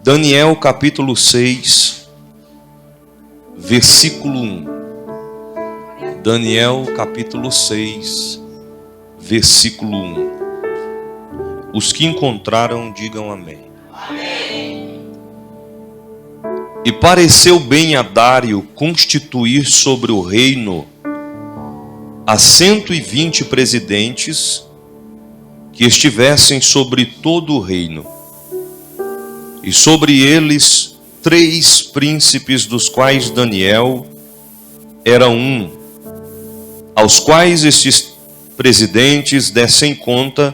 Daniel capítulo 6, versículo 1. Daniel capítulo 6, versículo 1. Os que encontraram, digam amém. Amém. E pareceu bem a Dário constituir sobre o reino a 120 presidentes que estivessem sobre todo o reino, e sobre eles 3 príncipes, dos quais Daniel era um, aos quais estes presidentes dessem conta,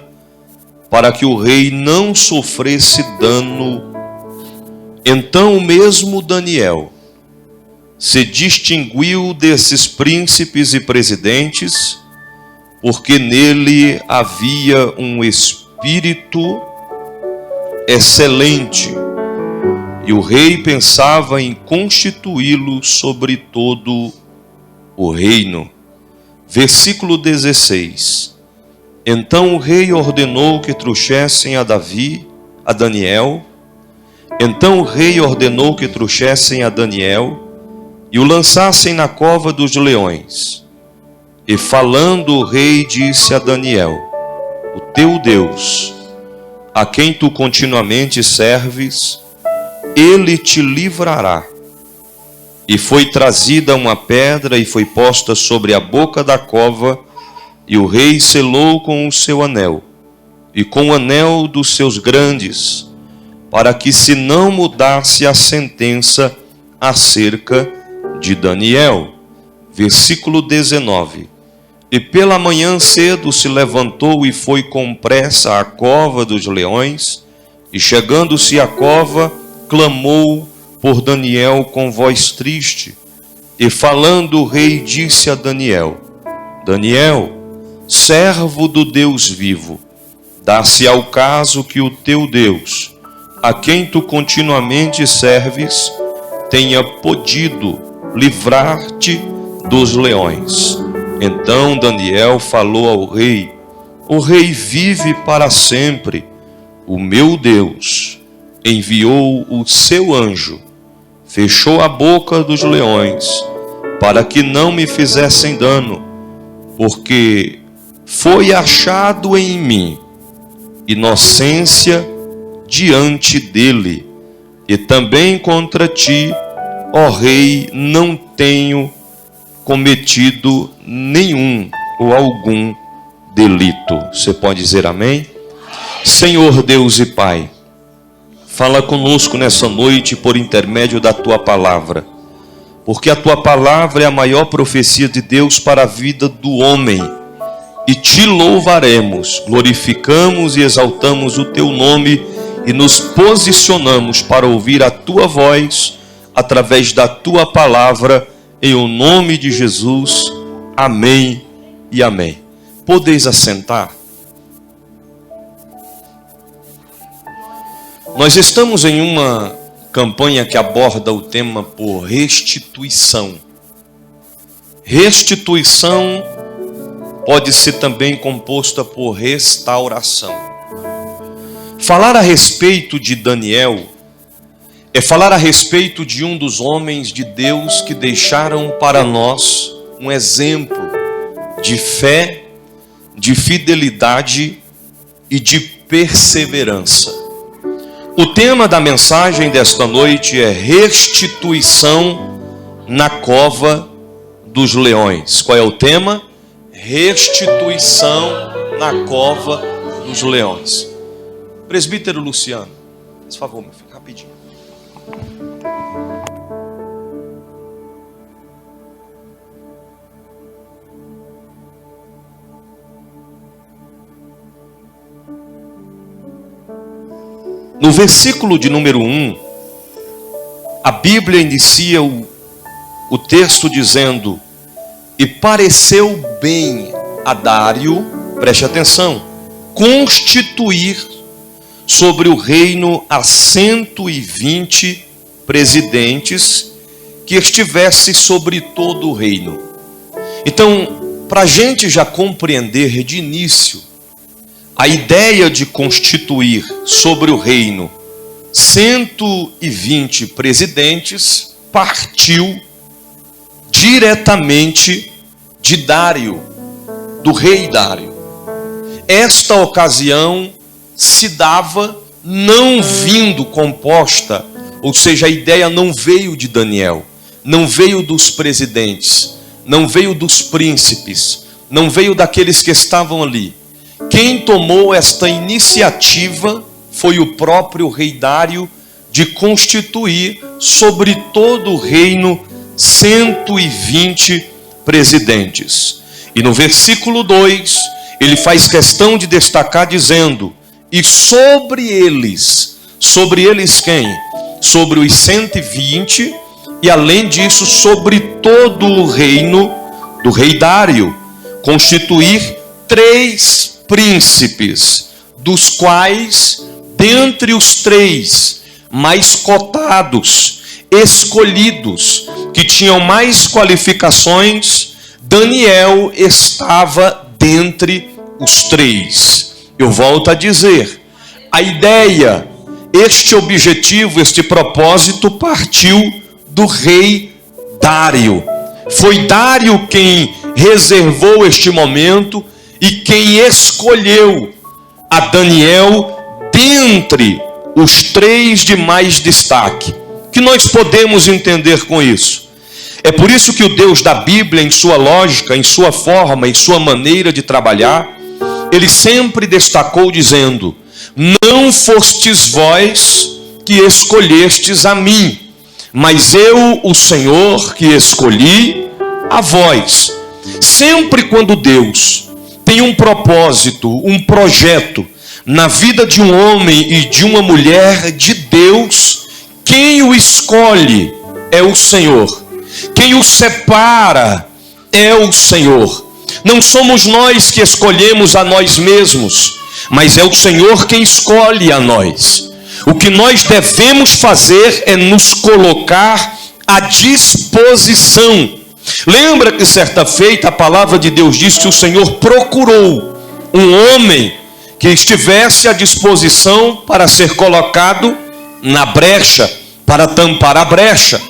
para que o rei não sofresse dano. Então o mesmo Daniel se distinguiu desses príncipes e presidentes, porque nele havia um espírito excelente, e o rei pensava em constituí-lo sobre todo o reino. Versículo 16. Então o rei ordenou que trouxessem a Daniel. Então o rei ordenou que trouxessem a Daniel e o lançassem na cova dos leões. E falando o rei disse a Daniel: o teu Deus, a quem tu continuamente serves, ele te livrará. E foi trazida uma pedra e foi posta sobre a boca da cova, e o rei selou com o seu anel, e com o anel dos seus grandes, para que se não mudasse a sentença acerca de Daniel. Versículo 19. E pela manhã cedo se levantou e foi com pressa à cova dos leões, e chegando-se à cova, clamou por Daniel com voz triste. E falando o rei disse a Daniel: Daniel, servo do Deus vivo, dá-se ao caso que o teu Deus, a quem tu continuamente serves, tenha podido livrar-te dos leões. Então Daniel falou ao rei: o rei vive para sempre. O meu Deus enviou o seu anjo, fechou a boca dos leões, para que não me fizessem dano, porque foi achado em mim inocência diante dele, e também contra ti, ó rei, não tenho cometido nenhum ou algum delito. Você pode dizer amém? Senhor Deus e Pai, fala conosco nessa noite por intermédio da Tua palavra, porque a Tua palavra é a maior profecia de Deus para a vida do homem, e Te louvaremos, glorificamos e exaltamos o Teu nome, e nos posicionamos para ouvir a Tua voz, através da Tua palavra, em o nome de Jesus. Amém e amém. Podeis assentar. Nós estamos em uma campanha que aborda o tema por restituição. Restituição pode ser também composta por restauração. Falar a respeito de Daniel é falar a respeito de um dos homens de Deus que deixaram para nós um exemplo de fé, de fidelidade e de perseverança. O tema da mensagem desta noite é restituição na cova dos leões. Qual é o tema? Restituição na cova dos leões. Presbítero Luciano, por favor, meu filho, rapidinho. No versículo de número 1, a Bíblia inicia o texto dizendo: e pareceu bem a Dário, preste atenção, constituir sobre o reino a 120 presidentes que estivesse sobre todo o reino. Então, para a gente já compreender de início a ideia de constituir sobre o reino 120 presidentes partiu diretamente de Dário, do rei Dário. Esta ocasião se dava não vindo composta, ou seja, a ideia não veio de Daniel, não veio dos presidentes, não veio dos príncipes, não veio daqueles que estavam ali. Quem tomou esta iniciativa foi o próprio rei Dário, de constituir sobre todo o reino 120 presidentes. E no versículo 2, ele faz questão de destacar dizendo: e sobre eles quem? Sobre os 120, e além disso, sobre todo o reino do rei Dário, constituir 3 príncipes, dos quais, dentre os 3 mais cotados, escolhidos, que tinham mais qualificações, Daniel estava dentre os 3. Eu volto a dizer, a ideia, este objetivo, este propósito partiu do rei Dário. Foi Dário quem reservou este momento e quem escolheu a Daniel dentre os 3 de mais destaque. O que nós podemos entender com isso? É por isso que o Deus da Bíblia, em sua lógica, em sua forma, em sua maneira de trabalhar, ele sempre destacou dizendo: não fostes vós que escolhestes a mim, mas eu, o Senhor, que escolhi a vós. Sempre quando Deus tem um propósito, um projeto na vida de um homem e de uma mulher de Deus, quem o escolhe é o Senhor. Quem o separa é o Senhor. Não somos nós que escolhemos a nós mesmos, mas é o Senhor quem escolhe a nós. O que nós devemos fazer é nos colocar à disposição. Lembra que certa feita a palavra de Deus diz que o Senhor procurou um homem que estivesse à disposição para ser colocado na brecha, para tampar a brecha.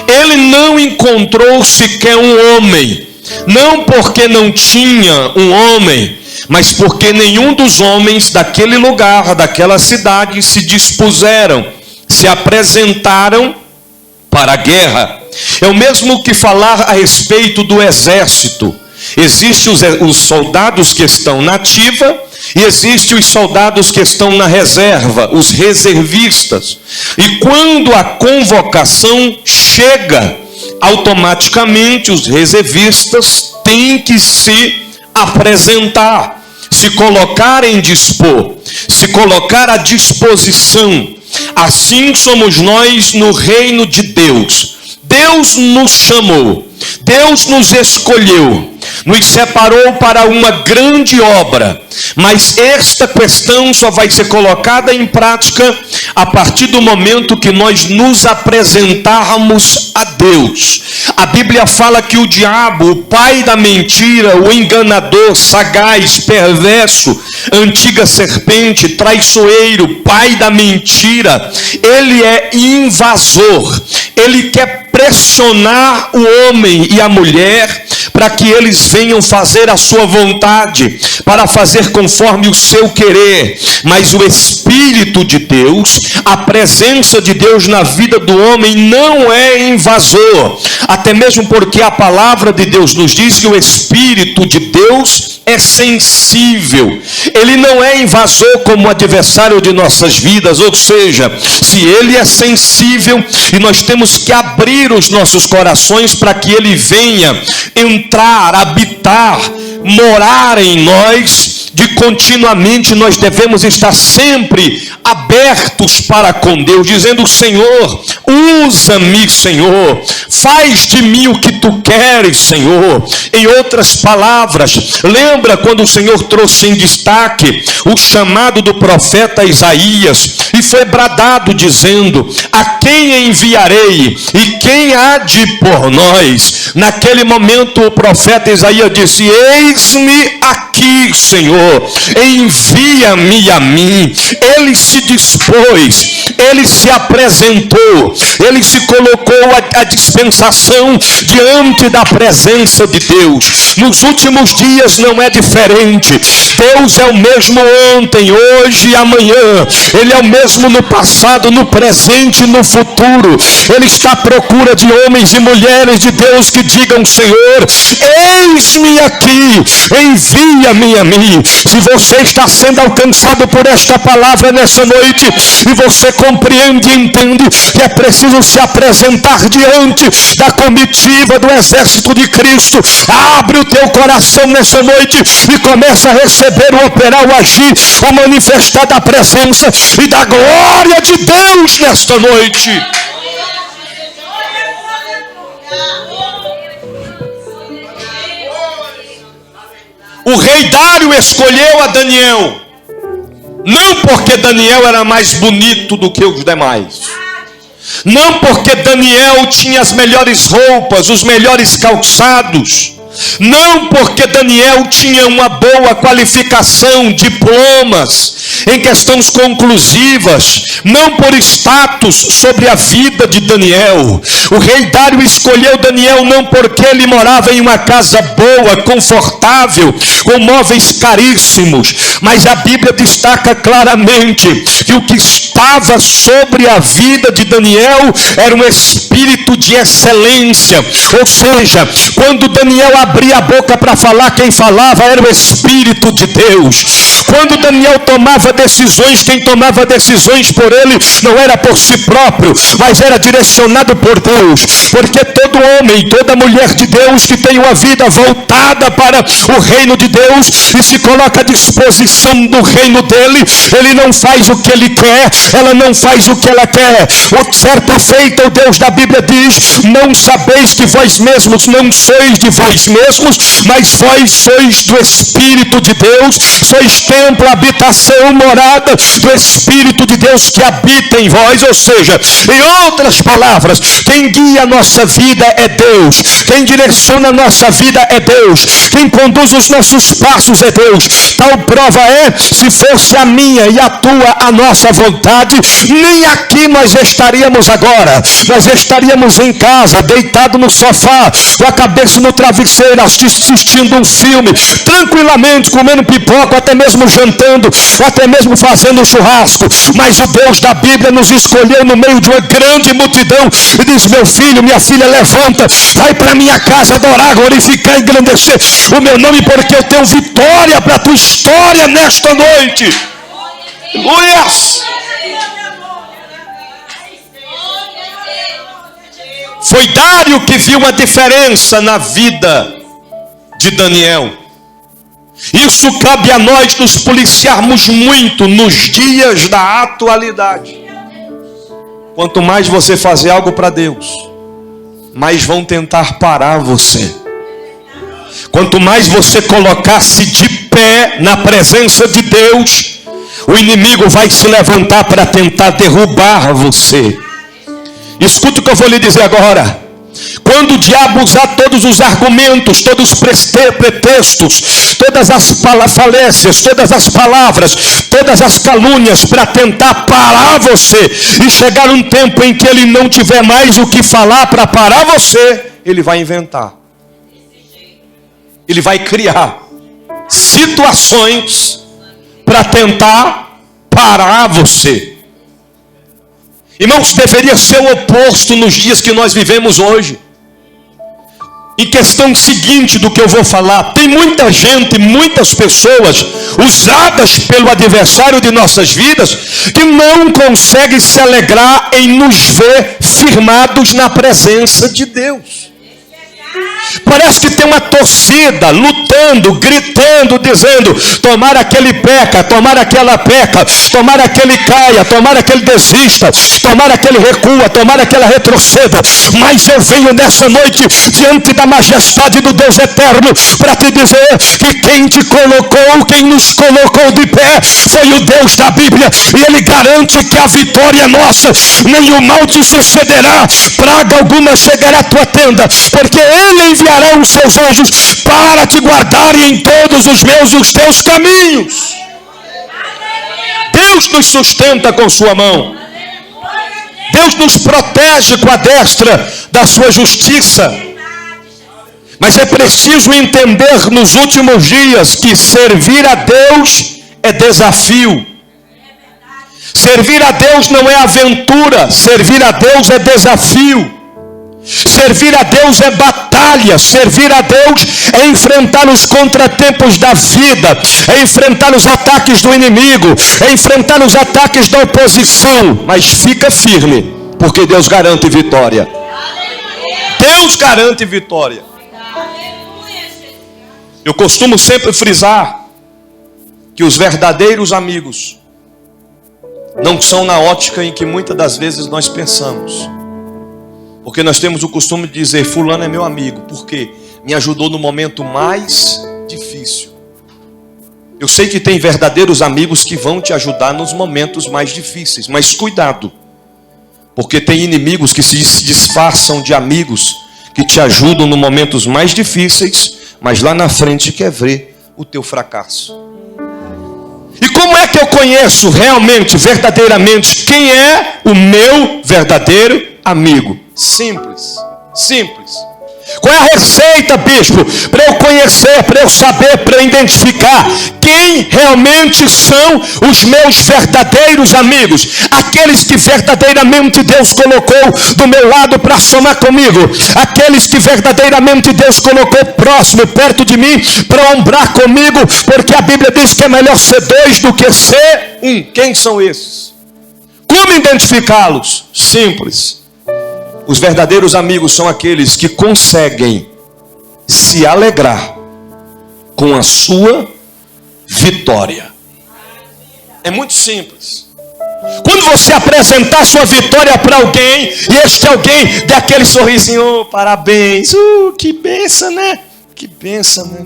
Ele não encontrou sequer um homem, não porque não tinha um homem, mas porque nenhum dos homens daquele lugar, daquela cidade, se dispuseram, se apresentaram para a guerra. É o mesmo que falar a respeito do exército. Existem os soldados que estão na ativa e existem os soldados que estão na reserva, os reservistas. E quando a convocação chega, automaticamente os reservistas têm que se apresentar, se colocar em dispor, se colocar à disposição. Assim somos nós no reino de Deus. Deus nos chamou, Deus nos escolheu, nos separou para uma grande obra, mas esta questão só vai ser colocada em prática a partir do momento que nós nos apresentarmos a Deus. A Bíblia fala que o diabo, o pai da mentira, o enganador, sagaz, perverso, antiga serpente, traiçoeiro, pai da mentira, ele é invasor, ele quer pressionar o homem e a mulher para que eles venham fazer a sua vontade, para fazer conforme o seu querer. Mas o Espírito de Deus, a presença de Deus na vida do homem não é invasor, até mesmo porque a palavra de Deus nos diz que o Espírito de Deus é sensível, ele não é invasor como adversário de nossas vidas. Ou seja, se ele é sensível, e nós temos que abrir os nossos corações para que ele venha entrar, habitar, morar em nós, de continuamente nós devemos estar sempre abertos para com Deus, dizendo: Senhor, usa-me, Senhor, Faz de mim o que tu queres, Senhor. Em outras palavras, lembra quando o Senhor trouxe em destaque o chamado do profeta Isaías, e foi bradado dizendo: a quem enviarei e quem há de ir por nós? Naquele momento o profeta Isaías disse: eis-me aqui, Senhor, envia-me a mim. Ele se dispôs, ele se apresentou, ele se colocou à dispensação diante da presença de Deus. Nos últimos dias não é diferente. Deus é o mesmo ontem, hoje e amanhã. Ele é o mesmo no passado, no presente e no futuro. Ele está à procura de homens e mulheres de Deus que digam: Senhor, eis-me aqui, envia-me a mim. Se você está sendo alcançado por esta palavra nessa noite, e você compreende e entende que é preciso se apresentar diante da comitiva do exército de Cristo, abre o teu coração nessa noite e começa a receber o operar, o agir, o manifestar da presença e da glória de Deus nesta noite. O rei Dário escolheu a Daniel, não porque Daniel era mais bonito do que os demais, não porque Daniel tinha as melhores roupas, os melhores calçados, não porque Daniel tinha uma boa qualificação, diplomas em questões conclusivas, não por status sobre a vida de Daniel. O rei Dário escolheu Daniel não porque ele morava em uma casa boa, confortável, com móveis caríssimos, mas a Bíblia destaca claramente que o que estava sobre a vida de Daniel era um espírito de excelência. Ou seja, quando Daniel abria a boca para falar, quem falava era o Espírito de Deus. Quando Daniel tomava decisões, quem tomava decisões por ele não era por si próprio, mas era direcionado por Deus. Porque todo homem, toda mulher de Deus que tem uma vida voltada para o reino de Deus e se coloca à disposição do reino dele, ele não faz o que ele quer, ela não faz o que ela quer. O certa feita, o Deus da Bíblia diz: não sabeis que vós mesmos não sois de vós mesmos, mas vós sois do Espírito de Deus, sois templo, habitação, morada do Espírito de Deus que habita em vós. Ou seja, em outras palavras, quem guia a nossa vida é Deus, quem direciona a nossa vida é Deus, quem conduz os nossos passos é Deus. Tal prova é, se fosse a minha e a tua, a nossa vontade, nem aqui nós estaríamos agora. Nós estaríamos em casa, deitado no sofá, com a cabeça no travesseiro, assistindo um filme, tranquilamente, comendo pipoca, até mesmo jantando, ou até mesmo fazendo churrasco. Mas o Deus da Bíblia nos escolheu no meio de uma grande multidão e diz: meu filho, minha filha, levanta, vai para minha casa adorar, glorificar, engrandecer o meu nome, porque eu tenho vitória para a tua história nesta noite. Aleluias! Foi Dário que viu a diferença na vida de Daniel. Isso cabe a nós nos policiarmos muito nos dias da atualidade. Quanto mais você fazer algo para Deus, mais vão tentar parar você. Quanto mais você colocar-se de pé na presença de Deus, o inimigo vai se levantar para tentar derrubar você. Escute o que eu vou lhe dizer agora. Quando o diabo usar todos os argumentos, todos os pretextos, todas as falécias, todas as palavras, todas as calúnias para tentar parar você, e chegar um tempo em que ele não tiver mais o que falar para parar você, ele vai inventar. Ele vai criar situações para tentar parar você. Irmãos, deveria ser o oposto nos dias que nós vivemos hoje. Em questão seguinte do que eu vou falar, tem muita gente, muitas pessoas usadas pelo adversário de nossas vidas que não conseguem se alegrar em nos ver firmados na presença de Deus. Parece que tem uma torcida lutando, gritando, dizendo: tomara que ele peca, tomara que ela peca, tomara que ele caia, tomara que ele desista, tomara que ele recua, tomara que ela retroceda. Mas eu venho nessa noite diante da majestade do Deus eterno para te dizer que quem te colocou, quem nos colocou de pé foi o Deus da Bíblia, e ele garante que a vitória é nossa. Nenhum mal te sucederá, praga alguma chegará à tua tenda, porque ele enviará os seus anjos para te guardarem em todos os meus e os teus caminhos. Deus nos sustenta com sua mão. Deus nos protege com a destra da sua justiça. Mas é preciso entender nos últimos dias que servir a Deus é desafio. Servir a Deus não é aventura, servir a Deus é desafio. Servir a Deus é batalha. Servir a Deus é enfrentar os contratempos da vida, é enfrentar os ataques do inimigo, é enfrentar os ataques da oposição. Mas fica firme, porque Deus garante vitória. Deus garante vitória. Eu costumo sempre frisar que os verdadeiros amigos não são na ótica em que muitas das vezes nós pensamos. Porque nós temos o costume de dizer: fulano é meu amigo, porque me ajudou no momento mais difícil. Eu sei que tem verdadeiros amigos que vão te ajudar nos momentos mais difíceis, mas cuidado, porque tem inimigos que se disfarçam de amigos, que te ajudam nos momentos mais difíceis, mas lá na frente quer ver o teu fracasso. E como é que eu conheço realmente, verdadeiramente, quem é o meu verdadeiro amigo? Simples, simples. Qual é a receita, bispo, para eu conhecer, para eu saber, para eu identificar quem realmente são os meus verdadeiros amigos? Aqueles que verdadeiramente Deus colocou do meu lado para somar comigo. Aqueles que verdadeiramente Deus colocou próximo, perto de mim, para ombrar comigo. Porque a Bíblia diz que é melhor ser dois do que ser um. Quem são esses? Como identificá-los? Simples. Os verdadeiros amigos são aqueles que conseguem se alegrar com a sua vitória. É muito simples. Quando você apresentar sua vitória para alguém, e este alguém der aquele sorrisinho: oh, parabéns, que benção, né? Que benção, né?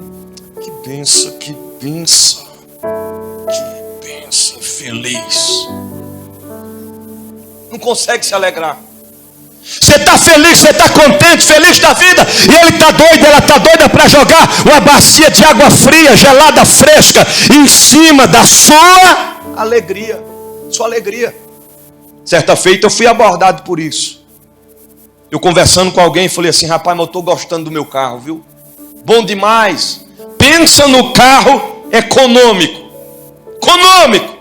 Que benção, que benção. Que benção, feliz. Não consegue se alegrar. Você está feliz, você está contente, feliz da vida, e ele está doido, ela está doida para jogar uma bacia de água fria, gelada, fresca, em cima da sua alegria. Sua alegria. Certa feita eu fui abordado por isso. Eu conversando com alguém, falei assim: rapaz, mas eu estou gostando do meu carro, viu? Bom demais. Pensa no carro econômico. Econômico.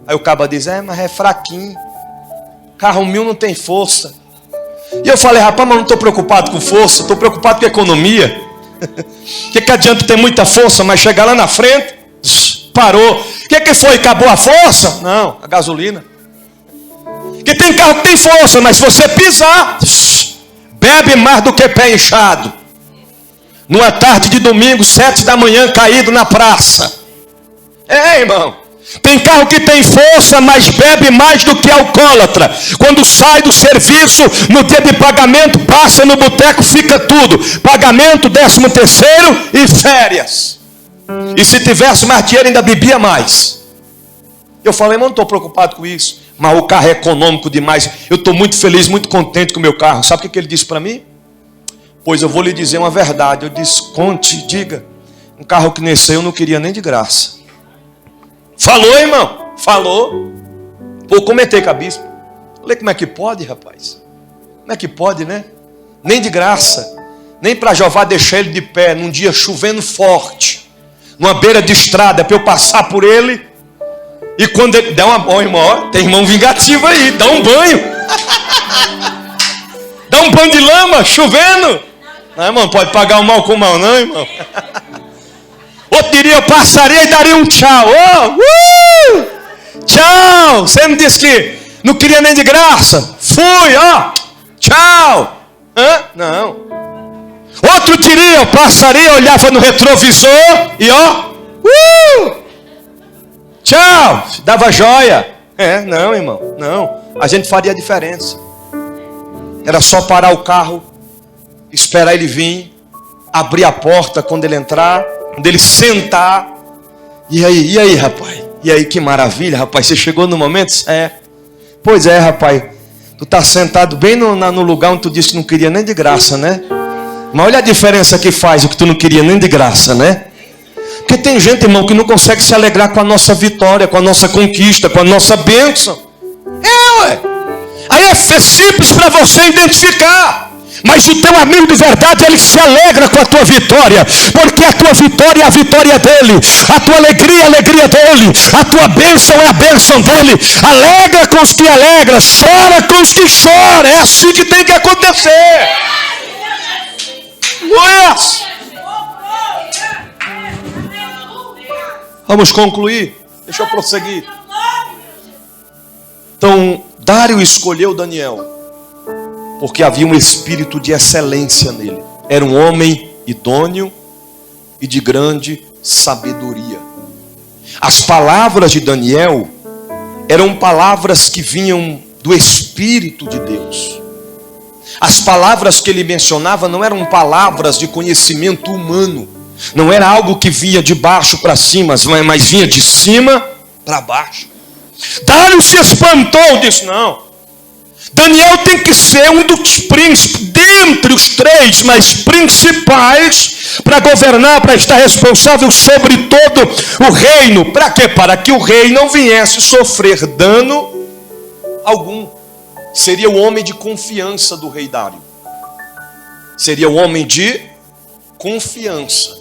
Aí o caba diz: mas é fraquinho. Carro meu não tem força. E eu falei: rapaz, mas não estou preocupado com força, estou preocupado com economia. Que adianta ter muita força, mas chegar lá na frente, parou. O que foi? Acabou a força? Não, a gasolina. Que tem carro que tem força, mas se você pisar, bebe mais do que pé inchado. Numa tarde de domingo, 7 da manhã, caído na praça. Irmão. Tem carro que tem força, mas bebe mais do que alcoólatra. Quando sai do serviço, no dia de pagamento, passa no boteco, fica tudo. Pagamento, 13º e férias. E se tivesse mais dinheiro, ainda bebia mais. Eu falei: mas não estou preocupado com isso. Mas o carro é econômico demais. Eu estou muito feliz, muito contente com o meu carro. Sabe o que ele disse para mim? Pois eu vou lhe dizer uma verdade. Eu disse: conte, diga. Um carro que nesse eu não queria nem de graça. Falou, irmão? Falou. Vou comentei com a bispa. Falei: como é que pode, rapaz? Como é que pode, né? Nem de graça. Nem para Jeová deixar ele de pé num dia chovendo forte, numa beira de estrada, para eu passar por ele. E quando ele der uma boa, irmão, tem irmão vingativo aí, dá um banho. Dá um banho de lama, chovendo. Não, irmão, pode pagar o mal com o mal, não, irmão. Outro diria: eu passaria e daria um tchau. Tchau. Você me disse que não queria nem de graça. Fui, tchau. Não. Outro diria, eu passaria, olhava no retrovisor e tchau, dava joia. Não, irmão, não. A gente faria a diferença. Era só parar o carro, esperar ele vir, abrir a porta quando ele entrar, quando ele sentar. E aí, rapaz? E aí, que maravilha, rapaz, você chegou no momento? Pois é, rapaz. Tu tá sentado bem no lugar onde tu disse que não queria nem de graça, né? Mas olha a diferença que faz o que tu não queria nem de graça, né? Porque tem gente, irmão, que não consegue se alegrar com a nossa vitória, com a nossa conquista, com a nossa bênção. Aí é simples para você identificar. Mas o teu amigo de verdade, ele se alegra com a tua vitória. Porque a tua vitória é a vitória dele. A tua alegria é a alegria dele. A tua bênção é a bênção dele. Alegra com os que alegram, chora com os que choram. É assim que tem que acontecer. Vamos concluir. Deixa eu prosseguir. Então, Dário escolheu Daniel porque havia um espírito de excelência nele. Era um homem idôneo e de grande sabedoria. As palavras de Daniel eram palavras que vinham do Espírito de Deus. As palavras que ele mencionava não eram palavras de conhecimento humano. Não era algo que vinha de baixo para cima, mas vinha de cima para baixo. Dário se espantou, disse: não, Daniel tem que ser um dos príncipes, dentre os 3 mais principais, para governar, para estar responsável sobre todo o reino. Para quê? Para que o rei não viesse sofrer dano algum. Seria o homem de confiança do rei Dário. Seria o homem de confiança.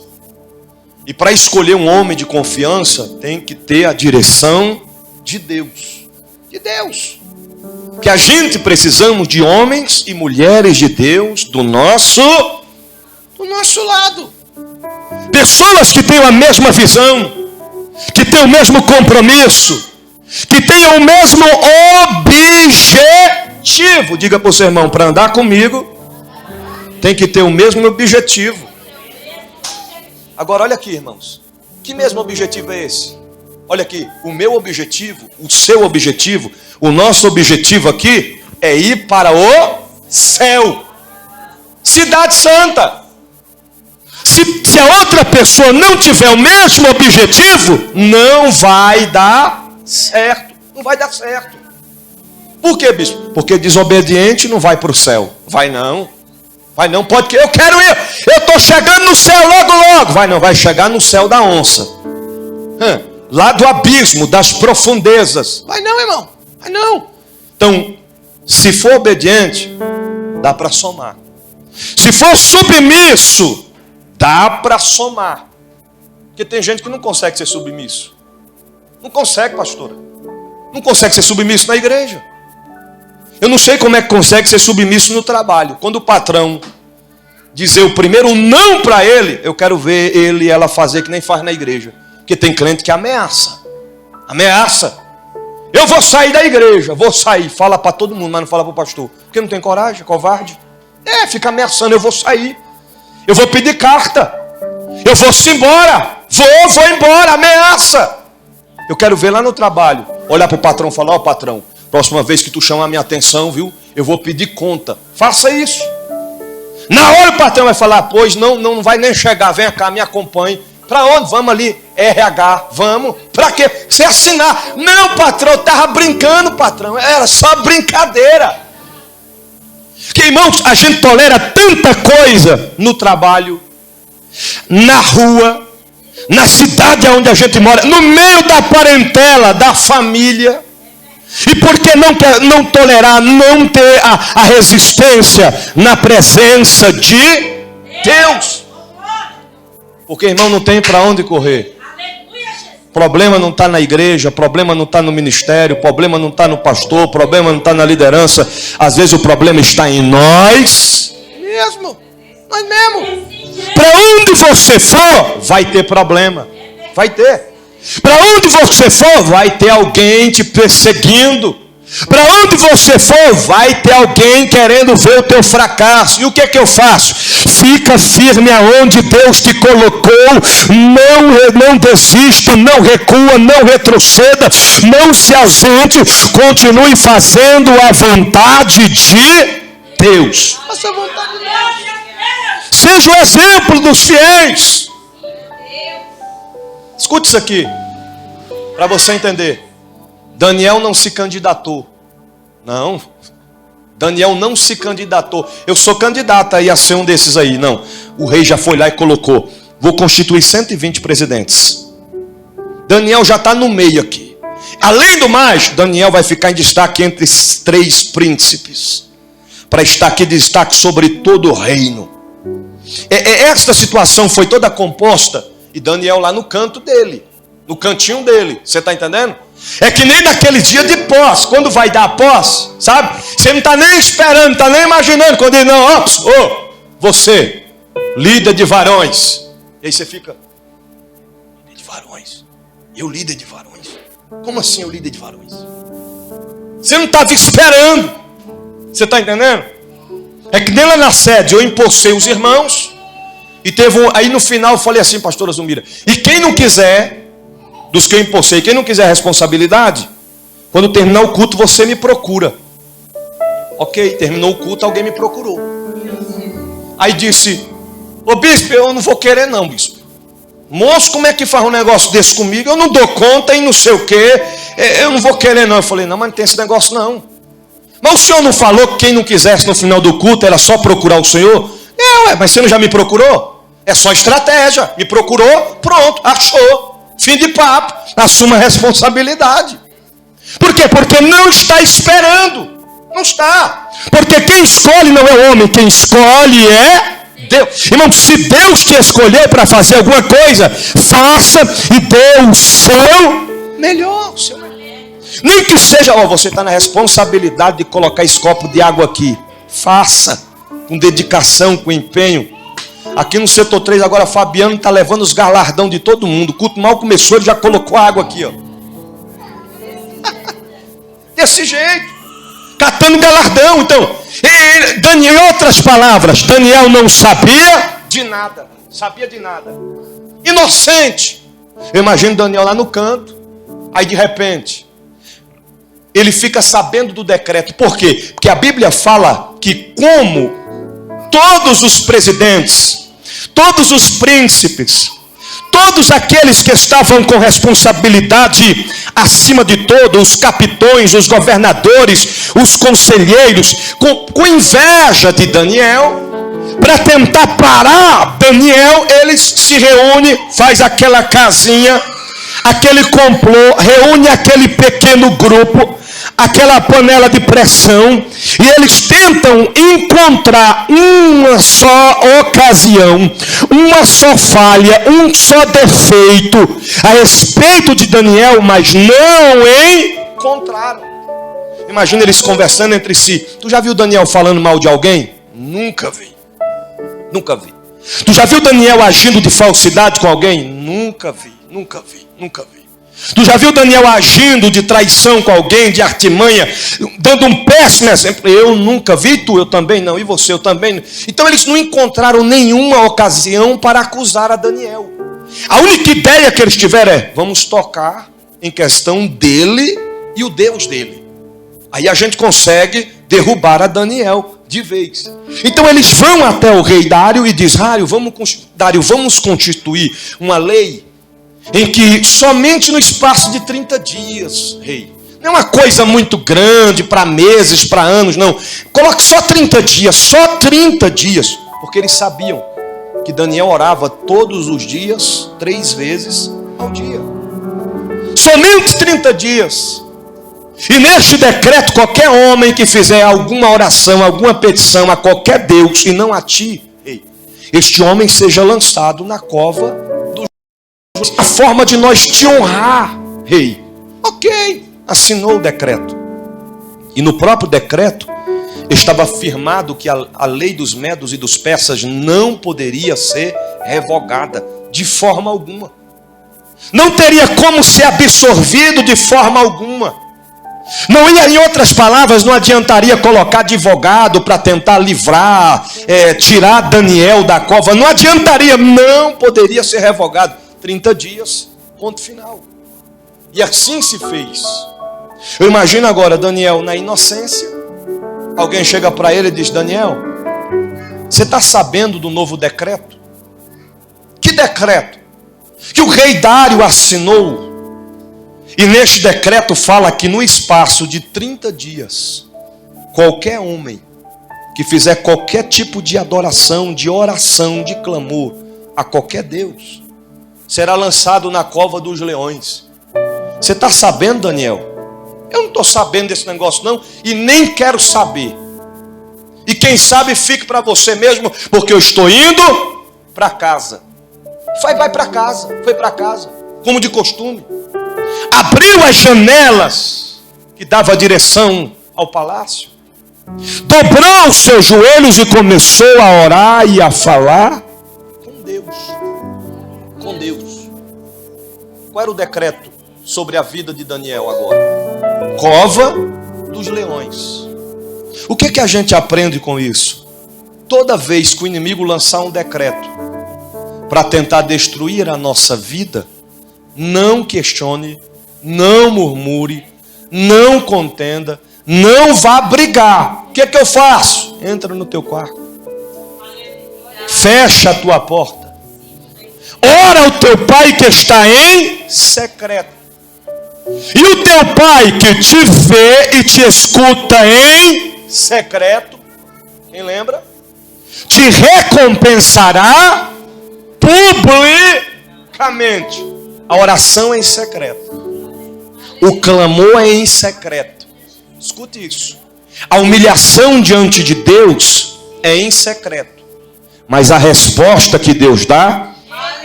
E para escolher um homem de confiança, tem que ter a direção de Deus. De Deus. Que a gente precisamos de homens e mulheres de Deus do nosso lado. Pessoas que tenham a mesma visão, que tenham o mesmo compromisso, que tenham o mesmo objetivo. Diga para o seu irmão: para andar comigo, tem que ter o mesmo objetivo. Agora olha aqui, irmãos. Que mesmo objetivo é esse? Olha aqui, o meu objetivo, o seu objetivo, o nosso objetivo aqui é ir para o céu. Cidade Santa. Se a outra pessoa não tiver o mesmo objetivo, não vai dar certo. Não vai dar certo. Por quê, bispo? Porque desobediente não vai para o céu. Vai não. Vai não, pode que eu quero ir. Eu estou chegando no céu logo. Vai não, vai chegar no céu da onça. Lá do abismo, das profundezas. Vai não, irmão. Vai não. Então, se for obediente, dá para somar. Se for submisso, dá para somar. Porque tem gente que não consegue ser submisso. Não consegue, pastora. Não consegue ser submisso na igreja. Eu não sei como é que consegue ser submisso no trabalho. Quando o patrão dizer o primeiro não para ele, eu quero ver ele e ela fazer que nem faz na igreja. Porque tem crente que ameaça. Eu vou sair da igreja, vou sair. Fala para todo mundo, mas não fala para o pastor. Porque não tem coragem, covarde. Fica ameaçando, eu vou sair. Eu vou pedir carta. Eu vou-se embora. Vou embora, ameaça. Eu quero ver lá no trabalho. Olhar para o patrão e falar: ó, patrão, próxima vez que tu chamar a minha atenção, viu? Eu vou pedir conta. Faça isso. Na hora o patrão vai falar: pois não vai nem chegar, vem cá, me acompanhe. Para onde? Vamos ali, RH, vamos. Para quê? Você assinar. Não, patrão, eu estava brincando, patrão. Era só brincadeira. Porque, irmãos, a gente tolera tanta coisa no trabalho, na rua, na cidade onde a gente mora, no meio da parentela, da família. E por que não tolerar, não ter a resistência na presença de Deus? Porque, irmão, não tem para onde correr. O problema não está na igreja, o problema não está no ministério, o problema não está no pastor, o problema não está na liderança. Às vezes o problema está em nós mesmo. Nós mesmos. Para onde você for, vai ter problema. Vai ter. Para onde você for, vai ter alguém te perseguindo. Para onde você for, vai ter alguém querendo ver o teu fracasso. E o que é que eu faço? fica firme aonde Deus te colocou, não desista, não recua, não retroceda, não se ausente, continue fazendo a vontade de Deus. Faça a vontade de Deus. Seja o exemplo dos fiéis. Escute isso aqui, para você entender. Daniel não se candidatou. Não. Daniel não se candidatou. Eu sou candidato aí a ser um desses aí. Não. O rei já foi lá e colocou: vou constituir 120 presidentes. Daniel já está no meio aqui. Além do mais, Daniel vai ficar em destaque entre os 3 príncipes, para estar aqui em destaque sobre todo o reino. Esta situação foi toda composta, e Daniel lá no canto dele, no cantinho dele. Você está entendendo? É que nem naquele dia de posse, quando vai dar a posse, sabe? Você não está nem esperando, não está nem imaginando. Quando ele não, você, líder de varões. E aí você fica: líder de varões? Eu líder de varões? Como assim eu líder de varões? Você não estava esperando. Você está entendendo? É que nem lá na sede eu impulsei os irmãos, e teve aí no final eu falei assim: pastora Zumira, e quem não quiser, dos que eu impulsei, quem não quiser responsabilidade, quando terminar o culto você me procura. Ok, terminou o culto, alguém me procurou. Aí disse: ô bispo, eu não vou querer não, bispo. Moço, como é que faz um negócio desse comigo? Eu não dou conta e não sei o que, eu não vou querer não. Eu falei: não, mas não tem esse negócio não. Mas o senhor não falou que quem não quisesse no final do culto era só procurar o senhor? Mas você não já me procurou? É só estratégia. Me procurou, pronto, achou. Fim de papo. Assuma a responsabilidade. Por quê? Porque não está esperando. Não está. Porque quem escolhe não é o homem, quem escolhe é Deus. Irmão, se Deus te escolher para fazer alguma coisa, faça e dê o seu melhor. Nem que seja, você está na responsabilidade de colocar esse copo de água aqui. Faça com dedicação, com empenho. Aqui no setor 3 agora, Fabiano está levando os galardão de todo mundo. O culto mal começou, ele já colocou a água aqui, ó. Desse jeito, catando galardão. Então, Daniel, em outras palavras, Daniel não sabia de nada. Sabia de nada. Inocente. Eu imagino Daniel lá no canto. Aí de repente ele fica sabendo do decreto. Por quê? Porque a Bíblia fala que como todos os presidentes, todos os príncipes, todos aqueles que estavam com responsabilidade acima de todos, os capitões, os governadores, os conselheiros, com inveja de Daniel, para tentar parar Daniel, eles se reúnem, faz aquela casinha, aquele complô, reúne aquele pequeno grupo, aquela panela de pressão, e eles tentam encontrar uma só ocasião, uma só falha, um só defeito a respeito de Daniel, mas não encontraram. Imagina eles conversando entre si. Tu já viu Daniel falando mal de alguém? Nunca vi. Nunca vi. Tu já viu Daniel agindo de falsidade com alguém? Nunca vi, nunca vi, nunca vi. Tu já viu Daniel agindo de traição com alguém, de artimanha, dando um péssimo exemplo? Eu nunca vi. Tu, eu também não. E você, eu também não. Então eles não encontraram nenhuma ocasião para acusar a Daniel. A única ideia que eles tiveram é: vamos tocar em questão dele e o Deus dele. Aí a gente consegue derrubar a Daniel de vez. Então eles vão até o rei Dário e dizem: Dário, vamos constituir uma lei em que somente no espaço de 30 dias, rei. Não é uma coisa muito grande para meses, para anos, não. Coloque só 30 dias, só 30 dias. Porque eles sabiam que Daniel orava todos os dias, 3 vezes ao dia. Somente 30 dias. E neste decreto, qualquer homem que fizer alguma oração, alguma petição a qualquer Deus, e não a ti, rei, este homem seja lançado na cova do... A forma de nós te honrar, rei. Ok, assinou o decreto. E no próprio decreto estava afirmado que a lei dos medos e dos persas não poderia ser revogada de forma alguma. Não teria como ser absorvido de forma alguma. Não ia, em outras palavras, não adiantaria colocar advogado para tentar livrar, tirar Daniel da cova. Não adiantaria, não poderia ser revogado. 30 dias, ponto final. E assim se fez. Eu imagino agora Daniel na inocência. Alguém chega para ele e diz: Daniel, você está sabendo do novo decreto? Que decreto? Que o rei Dário assinou. E neste decreto fala que no espaço de 30 dias, qualquer homem que fizer qualquer tipo de adoração, de oração, de clamor a qualquer Deus, será lançado na cova dos leões. Você está sabendo, Daniel? Eu não estou sabendo desse negócio não, e nem quero saber. E quem sabe fique para você mesmo, porque eu estou indo para casa. Vai para casa, foi para casa, como de costume. Abriu as janelas que dava direção ao palácio, dobrou os seus joelhos e começou a orar e a falar com Deus. Com Deus. Qual era o decreto sobre a vida de Daniel agora? Cova dos leões. O que é que a gente aprende com isso? Toda vez que o inimigo lançar um decreto para tentar destruir a nossa vida, não questione, não murmure, não contenda, não vá brigar. O que é que eu faço? Entra no teu quarto, fecha a tua porta, ora ao teu pai que está em secreto, e o teu pai que te vê e te escuta em secreto, quem lembra? Te recompensará publicamente. A oração é em secreto, o clamor é em secreto. Escute isso. A humilhação diante de Deus é em secreto, mas a resposta que Deus dá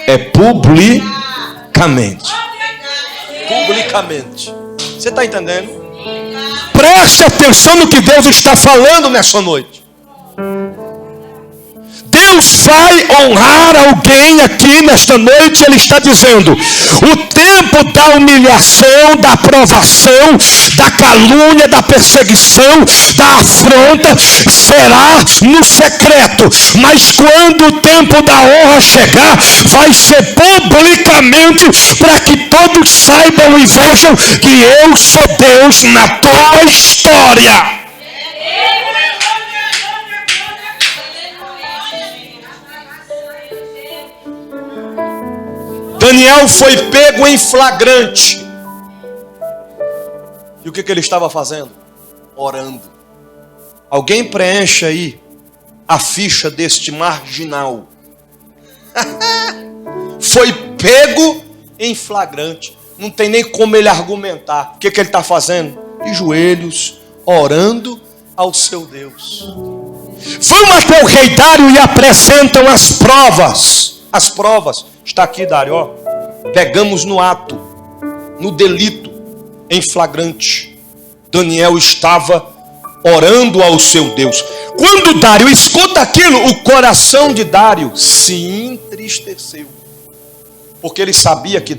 é publicamente. Publicamente. Você está entendendo? Preste atenção no que Deus está falando nessa noite. Deus vai honrar alguém aqui nesta noite. Ele está dizendo: o tempo da humilhação, da provação, da calúnia, da perseguição, da afronta será no secreto, mas quando o tempo da honra chegar, vai ser publicamente, para que todos saibam e vejam que eu sou Deus na tua história. Daniel foi pego em flagrante. E o que ele estava fazendo? Orando. Alguém preenche aí a ficha deste marginal. Foi pego em flagrante. Não tem nem como ele argumentar. O que ele está fazendo? De joelhos, orando ao seu Deus. Vão até o rei Dário e apresentam as provas. As provas. Está aqui, Dário, ó. Pegamos no ato, no delito, em flagrante. Daniel estava orando ao seu Deus. Quando Dário escuta aquilo, o coração de Dário se entristeceu. Porque ele sabia que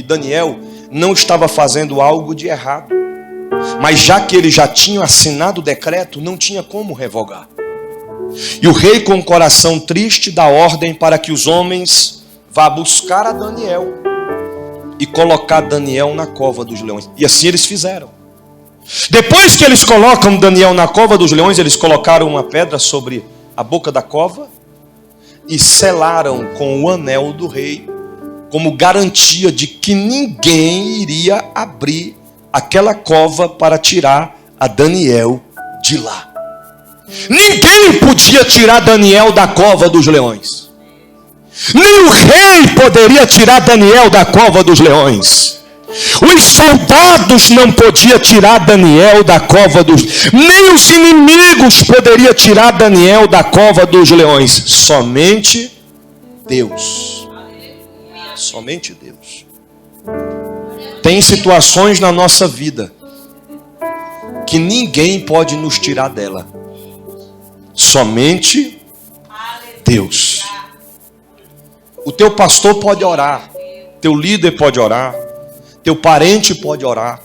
Daniel não estava fazendo algo de errado. Mas já que ele já tinha assinado o decreto, não tinha como revogar. E o rei, com o coração triste, dá ordem para que os homens vá buscar a Daniel e colocar Daniel na cova dos leões. E assim eles fizeram. Depois que eles colocam Daniel na cova dos leões, eles colocaram uma pedra sobre a boca da cova e selaram com o anel do rei, como garantia de que ninguém iria abrir aquela cova para tirar a Daniel de lá. Ninguém podia tirar Daniel da cova dos leões. Nem o rei poderia tirar Daniel da cova dos leões. Os soldados não podiam tirar Daniel da cova dos... Nem os inimigos poderiam tirar Daniel da cova dos leões. Somente Deus. Somente Deus. Tem situações na nossa vida que ninguém pode nos tirar dela. Somente Deus. O teu pastor pode orar, teu líder pode orar, teu parente pode orar,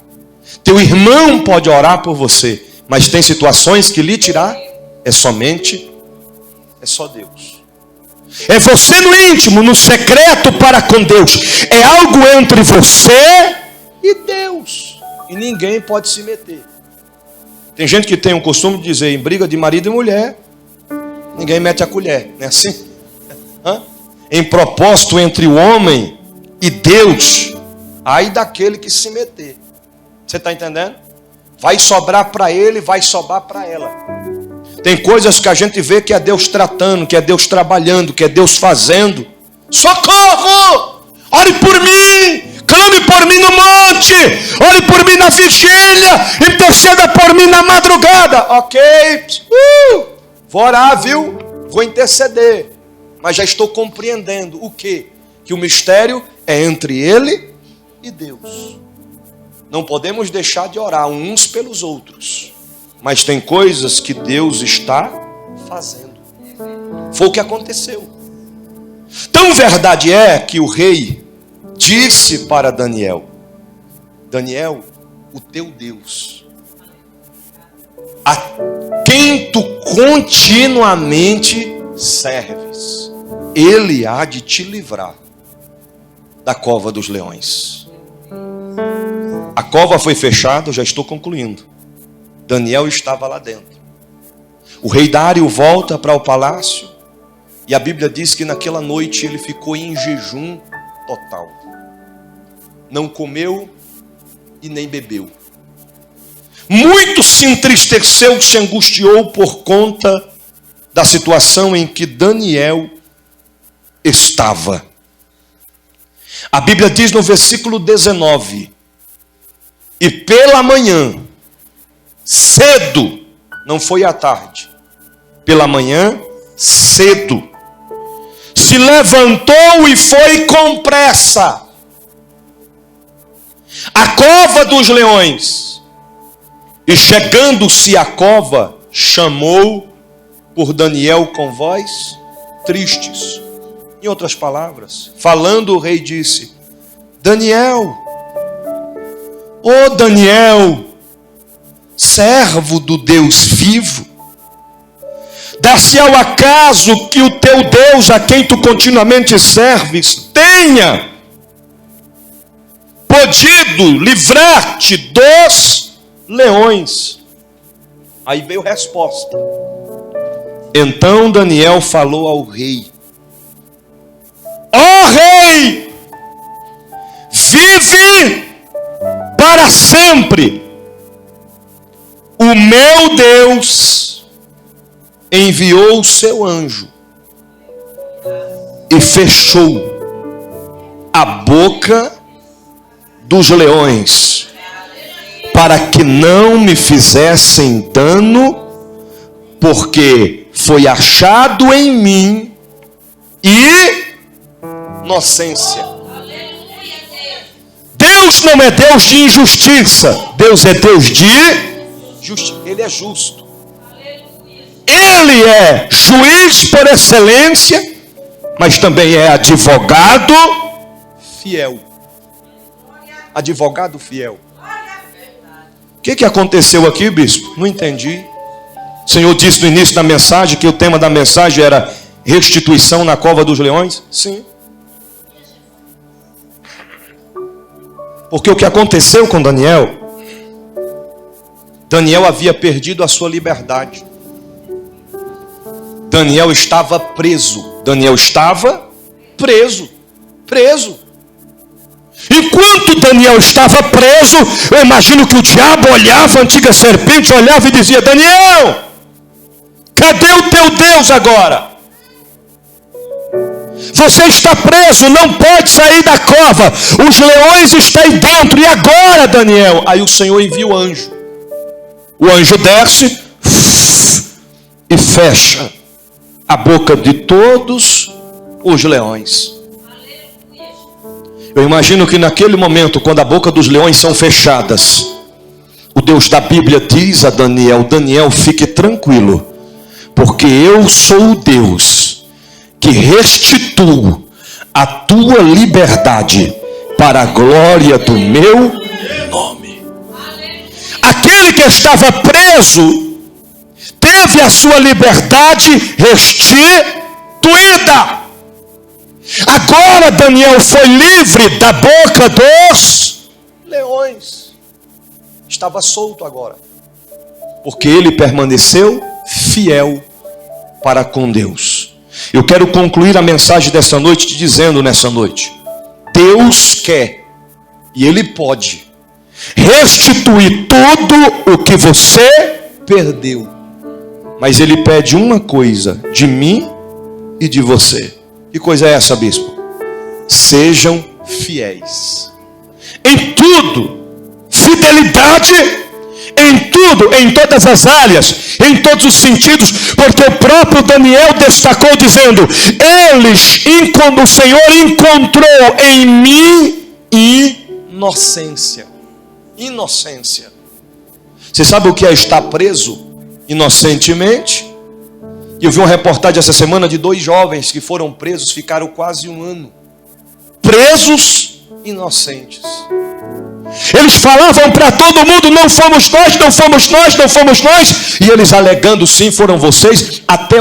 Teu irmão pode orar por você, mas tem situações que lhe tirar é só Deus. É você no íntimo, no secreto para com Deus. É algo entre você e Deus. E ninguém pode se meter. Tem gente que tem o costume de dizer, em briga de marido e mulher, ninguém mete a colher, não é assim? Em propósito entre o homem e Deus, ai daquele que se meter. Você está entendendo? Vai sobrar para ele, vai sobrar para ela. Tem coisas que a gente vê que é Deus tratando, que é Deus trabalhando, que é Deus fazendo. Socorro! Ore por mim! Clame por mim no monte! Ore por mim na vigília! Interceda por mim na madrugada! Ok? Vou orar, viu? Vou interceder. Mas já estou compreendendo o quê? Que o mistério é entre ele e Deus. Não podemos deixar de orar uns pelos outros. Mas tem coisas que Deus está fazendo. Foi o que aconteceu. Tão verdade é que o rei disse para Daniel: Daniel, o teu Deus, a quem tu continuamente serves, ele há de te livrar da cova dos leões. A cova foi fechada, eu já estou concluindo. Daniel estava lá dentro. O rei Dário volta para o palácio e a Bíblia diz que naquela noite ele ficou em jejum total. Não comeu e nem bebeu. Muito se entristeceu, se angustiou por conta da situação em que Daniel estava. A Bíblia diz no versículo 19: e pela manhã, cedo, não foi à tarde, pela manhã, cedo, se levantou e foi com pressa à cova dos leões, e chegando-se à cova, chamou por Daniel com voz tristes. Em outras palavras, falando, o rei disse: Daniel, ó Daniel, servo do Deus vivo, dá-se ao acaso que o teu Deus, a quem tu continuamente serves, tenha podido livrar-te dos leões? Aí veio a resposta. Então Daniel falou ao rei: ó rei, vive para sempre. O meu Deus enviou o seu anjo e fechou a boca dos leões, para que não me fizessem dano, porque foi achado em mim inocência. Deus não é Deus de injustiça, Deus é Deus de justiça. Ele é justo. Ele é juiz por excelência, mas também é advogado fiel. Advogado fiel. O que aconteceu aqui, bispo? Não entendi. O Senhor disse no início da mensagem que o tema da mensagem era restituição na cova dos leões? Sim. Porque o que aconteceu com Daniel, Daniel havia perdido a sua liberdade. Daniel estava preso. Daniel estava preso. Enquanto Daniel estava preso, eu imagino que o diabo olhava, a antiga serpente olhava e dizia: Daniel, cadê o teu Deus agora? Você está preso, não pode sair da cova. Os leões estão aí dentro. E agora, Daniel? Aí o Senhor envia o anjo. O anjo desce e fecha a boca de todos os leões. Eu imagino que naquele momento, quando a boca dos leões são fechadas, o Deus da Bíblia diz a Daniel: Daniel, fique tranquilo, porque eu sou o Deus que restituo a tua liberdade para a glória do meu nome. aquele que estava preso teve a sua liberdade restituída. Agora Daniel foi livre da boca dos leões. Estava solto agora, porque ele permaneceu fiel para com Deus. Eu quero concluir a mensagem dessa noite te dizendo nessa noite: Deus quer e Ele pode restituir tudo o que você perdeu. Mas Ele pede uma coisa de mim e de você. Que coisa é essa, bispo? Sejam fiéis em tudo. Fidelidade em tudo, em todas as áreas, em todos os sentidos, porque o próprio Daniel destacou dizendo: o Senhor encontrou em mim inocência. Inocência. Você sabe o que é estar preso inocentemente? Eu vi uma reportagem essa semana de 2 jovens que foram presos, ficaram quase 1 ano presos inocentes. Eles falavam para todo mundo: não fomos nós, não fomos nós, não fomos nós. E eles alegando: sim, foram vocês. Até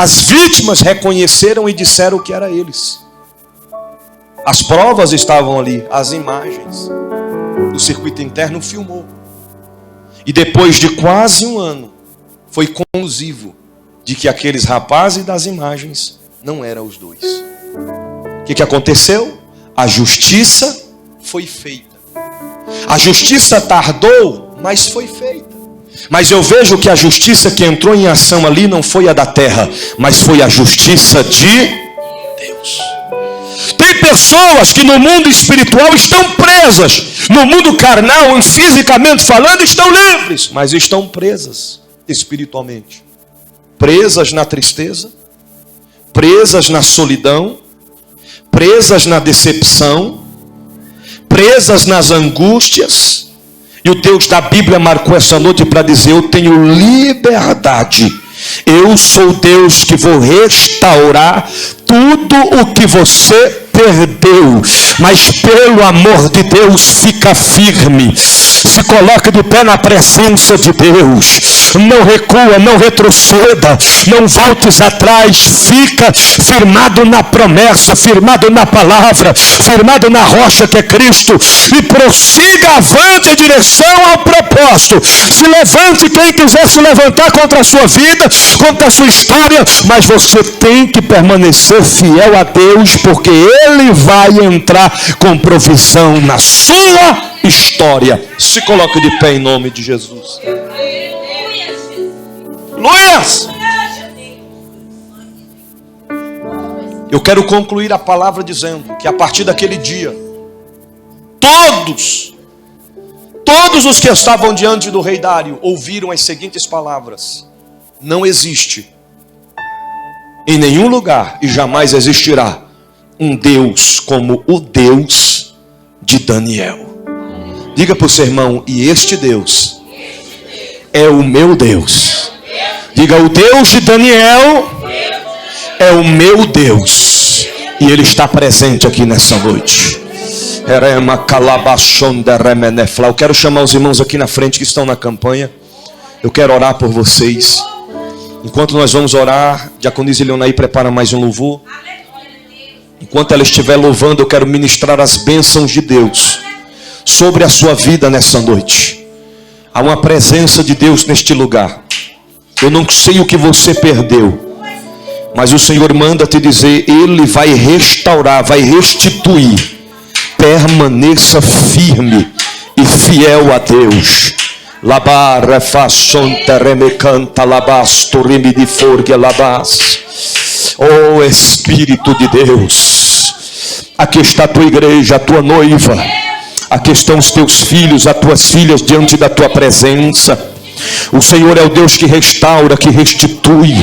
as vítimas reconheceram e disseram que era eles. As provas estavam ali, as imagens. O circuito interno filmou. E depois de quase 1 ano, foi conclusivo de que aqueles rapazes das imagens não eram os 2. O que aconteceu? A justiça foi feita. A justiça tardou, mas foi feita. Mas eu vejo que a justiça que entrou em ação ali não foi a da terra, mas foi a justiça de Deus. Tem pessoas que no mundo espiritual estão presas. No mundo carnal, fisicamente falando, estão livres, mas estão presas espiritualmente. Presas na tristeza, presas na solidão, presas na decepção, presas nas angústias. E o Deus da Bíblia marcou essa noite para dizer: eu tenho liberdade. Eu sou Deus que vou restaurar tudo o que você perdeu. Mas pelo amor de Deus, fica firme. Se coloca de pé na presença de Deus. Não recua, não retroceda, não voltes atrás. Fica firmado na promessa, firmado na palavra, firmado na rocha que é Cristo. E prossiga avante em direção ao propósito. Se levante quem quiser se levantar contra a sua vida, contra a sua história, mas você tem que permanecer fiel a Deus, porque Ele vai entrar com provisão na sua história. Se coloque de pé em nome de Jesus. Luias! Eu quero concluir a palavra dizendo que a partir daquele dia, todos os que estavam diante do rei Dário ouviram as seguintes palavras: não existe em nenhum lugar e jamais existirá um Deus como o Deus de Daniel. Diga para o seu irmão: e este Deus é o meu Deus. Diga: o Deus de Daniel é o meu Deus. E Ele está presente aqui nessa noite. Eu quero chamar os irmãos aqui na frente que estão na campanha. Eu quero orar por vocês. Enquanto nós vamos orar, Diaconisa Leonaí prepara mais um louvor. Enquanto ela estiver louvando, eu quero ministrar as bênçãos de Deus sobre a sua vida nessa noite. Há uma presença de Deus neste lugar. Eu não sei o que você perdeu, mas o Senhor manda te dizer: Ele vai restaurar, vai restituir. Permaneça firme e fiel a Deus. Labar façonta remecanta labasto remedi forgue labas. Oh Espírito de Deus, aqui está a tua igreja, a tua noiva. Aqui estão os teus filhos, as tuas filhas diante da tua presença. O Senhor é o Deus que restaura, que restitui.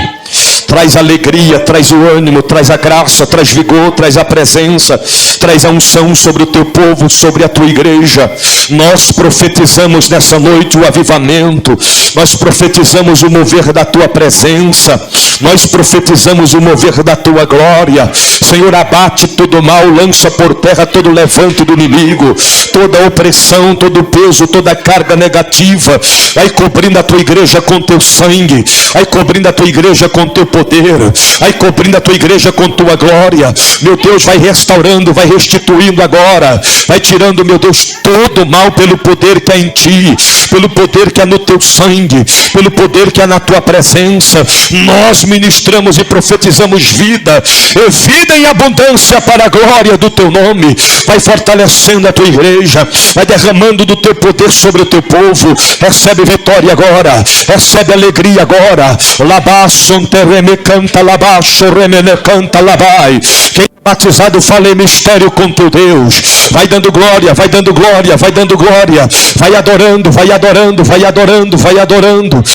traz alegria, traz o ânimo, traz a graça, traz vigor, traz a presença, traz a unção sobre o teu povo, sobre a tua igreja. Nós profetizamos nessa noite o avivamento, nós profetizamos o mover da tua presença, nós profetizamos o mover da tua glória. Senhor, abate todo mal, lança por terra todo levante do inimigo, toda opressão, todo peso, toda carga negativa. Vai cobrindo a tua igreja com teu sangue, vai cobrindo a tua igreja com teu poder, vai cobrindo a tua igreja com tua glória. Meu Deus, vai restaurando, vai restituindo agora, vai tirando, meu Deus, todo mal pelo poder que há em ti, pelo poder que há no teu sangue, pelo poder que há na tua presença. Nós ministramos e profetizamos vida, e vida em abundância para a glória do teu nome. Vai fortalecendo a tua igreja, vai derramando do teu poder sobre o teu povo. Recebe vitória agora, recebe alegria agora. Labaço, tereme canta, labaixo, remene canta, labai. Quem é batizado, fala em mistério com teu Deus. Vai dando glória, vai dando glória, vai dando glória. Vai adorando, vai adorando, vai adorando, vai adorando.